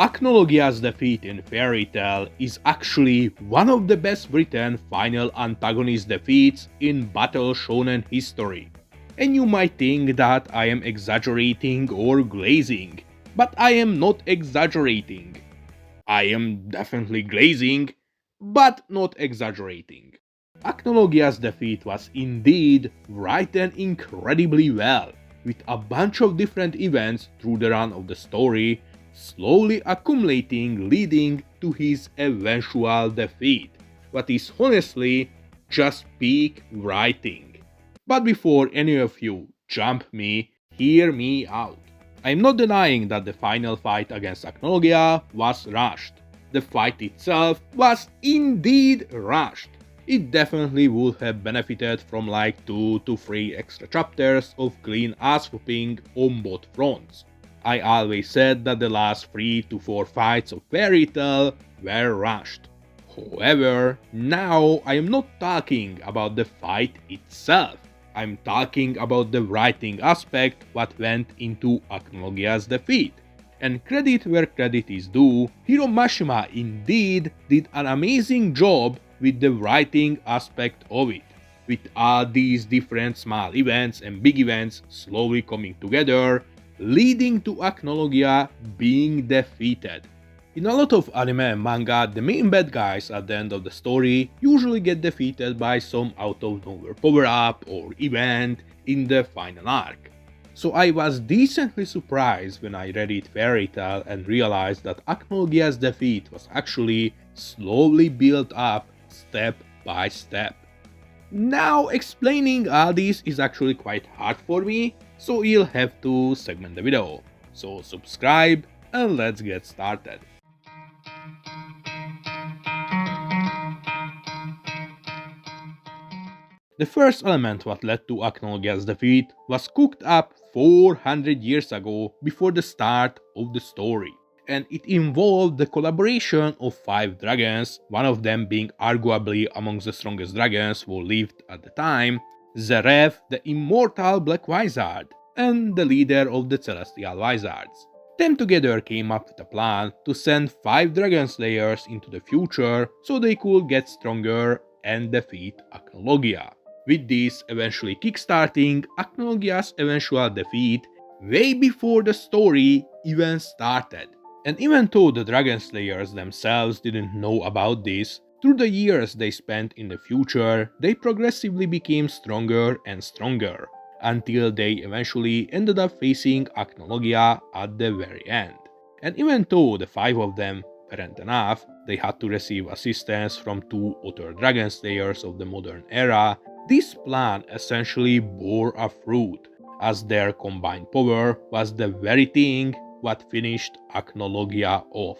Acnologia's defeat in Fairy Tail is actually one of the best written final antagonist defeats in Battle Shonen history. And you might think that I am exaggerating or glazing, but I am not exaggerating. I am definitely glazing, but not exaggerating. Acnologia's defeat was indeed written incredibly well, with a bunch of different events through the run of the story, slowly accumulating leading to his eventual defeat, what is honestly just peak writing. But before any of you jump me, hear me out. I'm not denying that the final fight against Acnologia was rushed. The fight itself was indeed rushed. It definitely would have benefited from like 2 to 3 extra chapters of clean ass whooping on both fronts. I always said that the last 3 to 4 fights of Fairy Tail were rushed. However, now I am not talking about the fight itself. I'm talking about the writing aspect what went into Acnologia's defeat. And credit where credit is due, Hiro Mashima indeed did an amazing job with the writing aspect of it, with all these different small events and big events slowly coming together, leading to Acnologia being defeated. In a lot of anime and manga, the main bad guys at the end of the story usually get defeated by some out-of-nowhere power-up or event in the final arc. So I was decently surprised when I read it Fairy Tail and realized that Acnologia's defeat was actually slowly built up step by step. Now explaining all this is actually quite hard for me, so you'll have to segment the video. So subscribe and let's get started. The first element what led to Acnologia's defeat was cooked up 400 years ago before the start of the story, and it involved the collaboration of 5 dragons, one of them being arguably amongst the strongest dragons who lived at the time, Zeref, the immortal Black Wizard, and the leader of the Celestial Wizards. Them together came up with a plan to send 5 Dragon Slayers into the future so they could get stronger and defeat Acnologia, with this eventually kickstarting Acnologia's eventual defeat way before the story even started. And even though the Dragon Slayers themselves didn't know about this, through the years they spent in the future, they progressively became stronger and stronger, until they eventually ended up facing Acnologia at the very end. And even though the 5 of them weren't enough, they had to receive assistance from 2 other Dragon Slayers of the modern era. This plan essentially bore a fruit, as their combined power was the very thing what finished Acnologia off.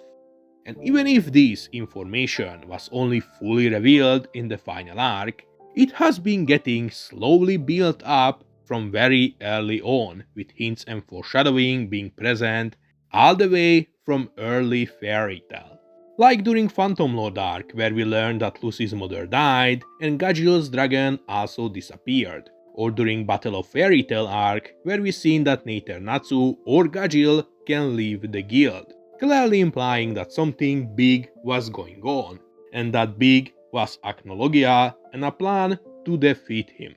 And even if this information was only fully revealed in the final arc, it has been getting slowly built up from very early on, with hints and foreshadowing being present all the way from early Fairy Tail. Like during Phantom Lord arc, where we learned that Lucy's mother died and Gajil's dragon also disappeared, or during Battle of Fairy Tail arc, where we seen that neither Natsu or Gajil can leave the guild, clearly implying that something big was going on, and that big was Acnologia and a plan to defeat him.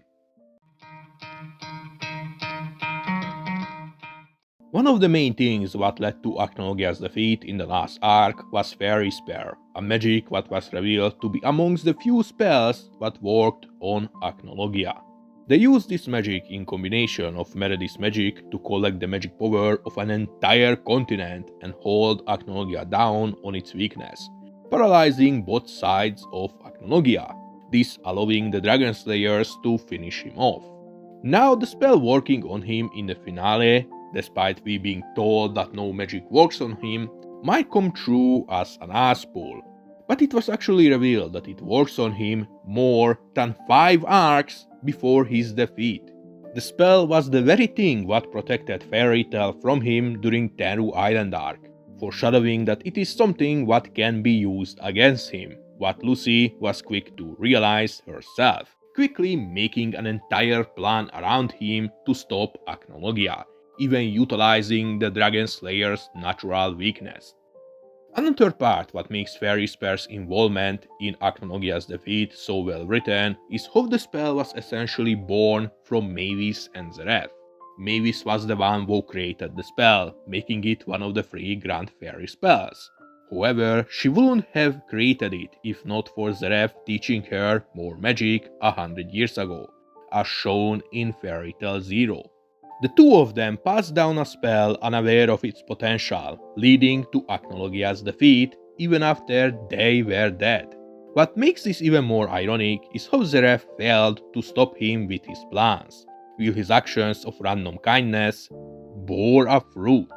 One of the main things what led to Acnologia's defeat in the last arc was Fairy Spare, a magic what was revealed to be amongst the few spells that worked on Acnologia. They used this magic in combination of Meredith's magic to collect the magic power of an entire continent and hold Acnologia down on its weakness, paralyzing both sides of Acnologia, this allowing the Dragon Slayers to finish him off. Now the spell working on him in the finale, despite we being told that no magic works on him, might come true as an ass pull, but it was actually revealed that it works on him more than 5 arcs before his defeat. The spell was the very thing what protected Fairy Tail from him during Tenru Island arc, foreshadowing that it is something what can be used against him, what Lucy was quick to realize herself, quickly making an entire plan around him to stop Acnologia, even utilizing the Dragon Slayer's natural weakness. Another part what makes Fairy Spear's involvement in Acnologia's defeat so well written is how the spell was essentially born from Mavis and Zeref. Mavis was the one who created the spell, making it one of the 3 Grand Fairy spells. However, she wouldn't have created it if not for Zeref teaching her more magic 100 years ago, as shown in Fairy Tale Zero. The two of them passed down a spell unaware of its potential, leading to Acnologia's defeat even after they were dead. What makes this even more ironic is how Zeref failed to stop him with his plans, while his actions of random kindness bore a fruit.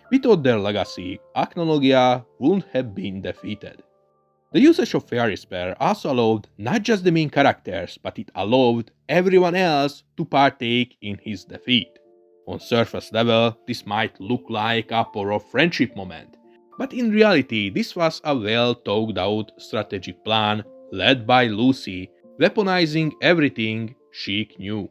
Without their legacy, Acnologia wouldn't have been defeated. The usage of Fairy Spear also allowed not just the main characters, but it allowed everyone else to partake in his defeat. On surface level, this might look like a power of friendship moment, but in reality this was a well thought out strategic plan led by Lucy, weaponizing everything she knew.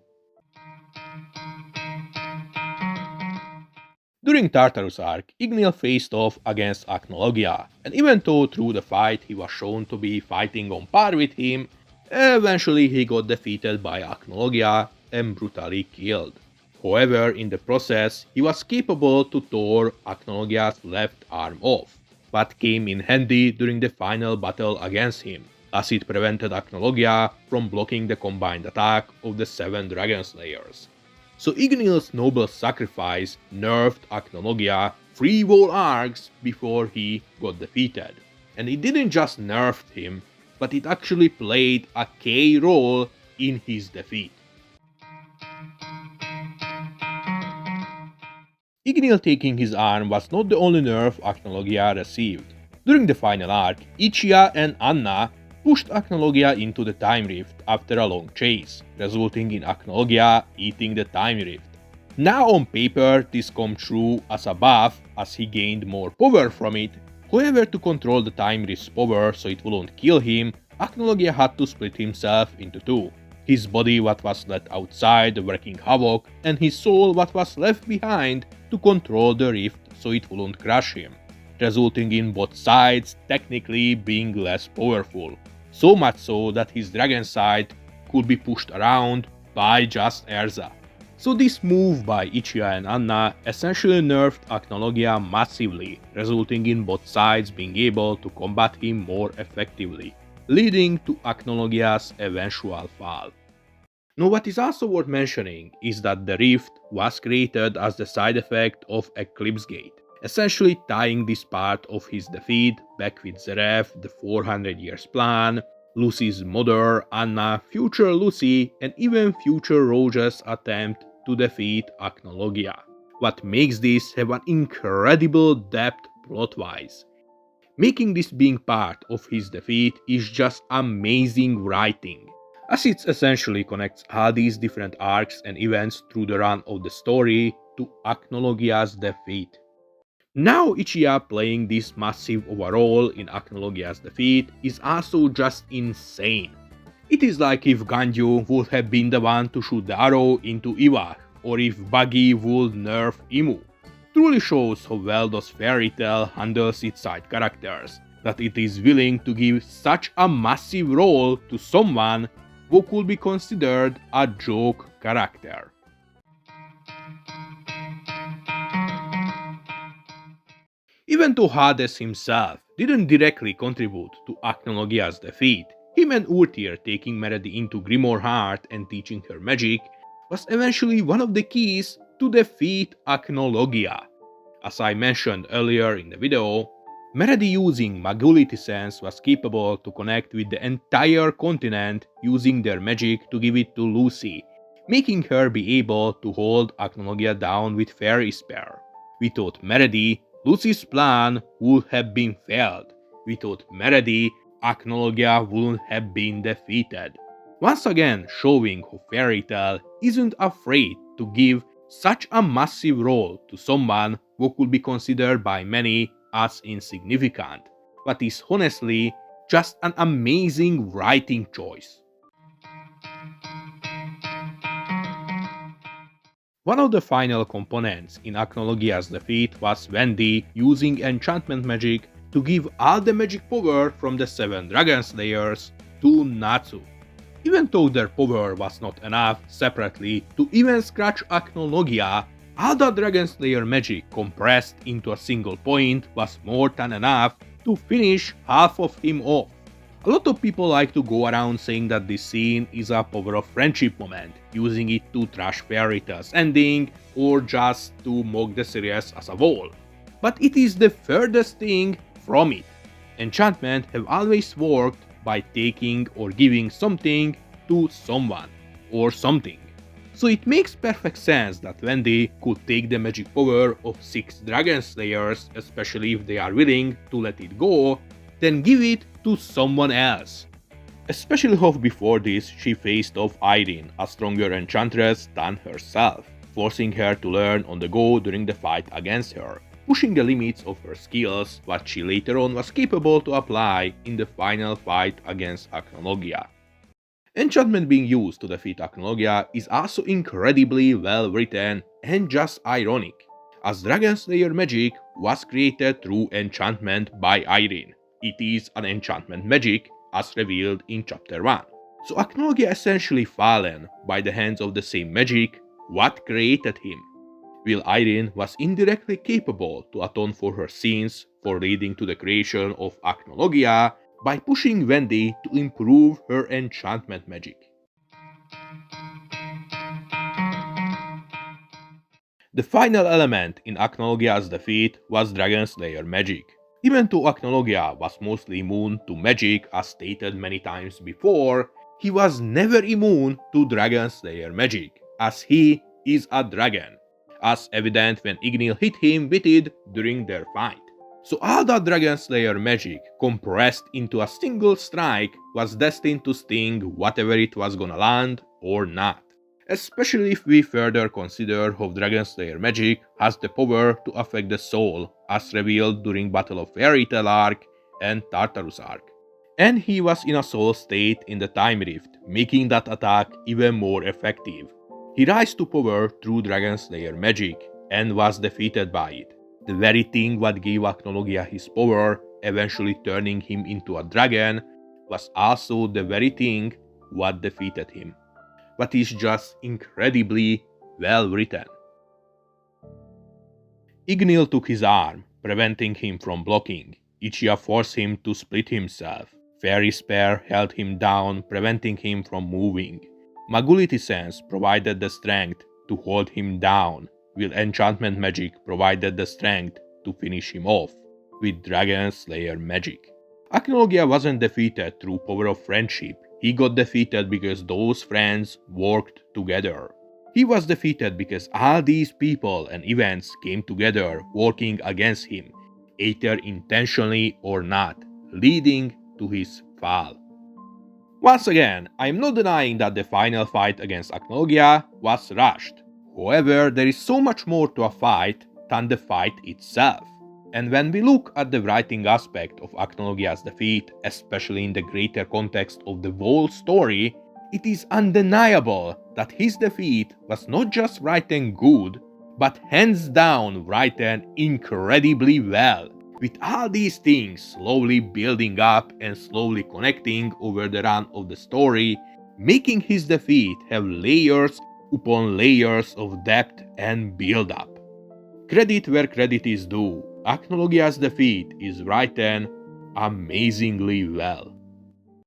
During Tartarus arc, Igneel faced off against Acnologia, and even though through the fight he was shown to be fighting on par with him, eventually he got defeated by Acnologia and brutally killed. However, in the process, he was capable to tear Acnologia's left arm off, what came in handy during the final battle against him, as it prevented Acnologia from blocking the combined attack of the 7 Dragon Slayers. So Igneel's noble sacrifice nerfed Acnologia 3 whole arcs before he got defeated. And it didn't just nerf him, but it actually played a key role in his defeat. Igneel taking his arm was not the only nerf Acnologia received. During the final arc, Ichiya and Anna pushed Acnologia into the Time Rift after a long chase, resulting in Acnologia eating the Time Rift. Now on paper this comes true as a buff as he gained more power from it. However, to control the Time Rift's power so it wouldn't kill him, Acnologia had to split himself into 2. His body what was left outside wreaking havoc, and his soul what was left behind to control the rift so it wouldn't crush him, resulting in both sides technically being less powerful. So much so that his dragon side could be pushed around by just Erza. So this move by Ichiya and Anna essentially nerfed Acnologia massively, resulting in both sides being able to combat him more effectively, leading to Acnologia's eventual fall. Now what is also worth mentioning is that the rift was created as the side effect of Eclipse Gate, essentially tying this part of his defeat back with Zeref, the 400 years plan, Lucy's mother, Anna, future Lucy, and even future Roger's attempt to defeat Acnologia. What makes this have an incredible depth plot-wise. Making this being part of his defeat is just amazing writing, as it essentially connects all these different arcs and events through the run of the story to Acnologia's defeat. Now Ichiya playing this massive overall in Acnologia's defeat is also just insane. It is like if Ganju would have been the one to shoot the arrow into Iwak, or if Buggy would nerf Imu. Truly shows how well does Fairy Tail handles its side characters, that it is willing to give such a massive role to someone who could be considered a joke character. Even though Hades himself didn't directly contribute to Acnologia's defeat, him and Urtir taking Meredy into Grimoire Heart and teaching her magic was eventually one of the keys to defeat Acnologia. As I mentioned earlier in the video, Meredy using Magulity Sense was capable to connect with the entire continent using their magic to give it to Lucy, making her be able to hold Acnologia down with Fairy Spear. Without Meredy, Lucy's plan would have been failed. Without Meredy, Acnologia wouldn't have been defeated. Once again showing how Fairy Tail isn't afraid to give such a massive role to someone who could be considered by many as insignificant, but is honestly just an amazing writing choice. One of the final components in Acnologia's defeat was Wendy using enchantment magic to give all the magic power from the 7 Dragon Slayers to Natsu. Even though their power was not enough separately to even scratch Acnologia, all the Dragon Slayer magic compressed into a single point was more than enough to finish half of him off. A lot of people like to go around saying that this scene is a power of friendship moment, using it to trash Fairy Tail's ending or just to mock the series as a whole. But it is the furthest thing from it. Enchantment have always worked by taking or giving something to someone or something. So it makes perfect sense that Wendy could take the magic power of 6 Dragon Slayers, especially if they are willing to let it go, then give it to someone else. Especially if before this she faced off Irene, a stronger enchantress than herself, forcing her to learn on the go during the fight against her, pushing the limits of her skills, what she later on was capable to apply in the final fight against Acnologia. Enchantment being used to defeat Acnologia is also incredibly well written and just ironic, as Dragon Slayer magic was created through enchantment by Irene. It is an enchantment magic as revealed in chapter 1. So Acnologia essentially fallen by the hands of the same magic what created him, while Irene was indirectly capable to atone for her sins for leading to the creation of Acnologia by pushing Wendy to improve her enchantment magic. The final element in Acnologia's defeat was Dragon Slayer magic. Even though Acnologia was mostly immune to magic as stated many times before, he was never immune to Dragon Slayer magic, as he is a dragon, as evident when Igneel hit him with it during their fight. So all that Dragon Slayer magic compressed into a single strike was destined to sting whatever it was gonna land or not. Especially if we further consider how Dragon Slayer magic has the power to affect the soul, as revealed during Battle of Fairy Tail arc and Tartarus arc. And he was in a soul state in the Time Rift, making that attack even more effective. He rise to power through Dragon Slayer magic and was defeated by it. The very thing what gave Acnologia his power, eventually turning him into a dragon, was also the very thing what defeated him. But is just incredibly well written. Igneel took his arm, preventing him from blocking. Ichiya forced him to split himself. Fairy Spear held him down, preventing him from moving. Magulity Sense provided the strength to hold him down, while enchantment magic provided the strength to finish him off with Dragon Slayer magic. Acnologia wasn't defeated through power of friendship. He got defeated because those friends worked together. He was defeated because all these people and events came together working against him, either intentionally or not, leading to his fall. Once again, I am not denying that the final fight against Acnologia was rushed. However, there is so much more to a fight than the fight itself. And when we look at the writing aspect of Acnologia's defeat, especially in the greater context of the whole story, it is undeniable that his defeat was not just written good, but hands down written incredibly well, with all these things slowly building up and slowly connecting over the run of the story, making his defeat have layers upon layers of depth and build-up. Credit where credit is due, Acnologia's defeat is written amazingly well.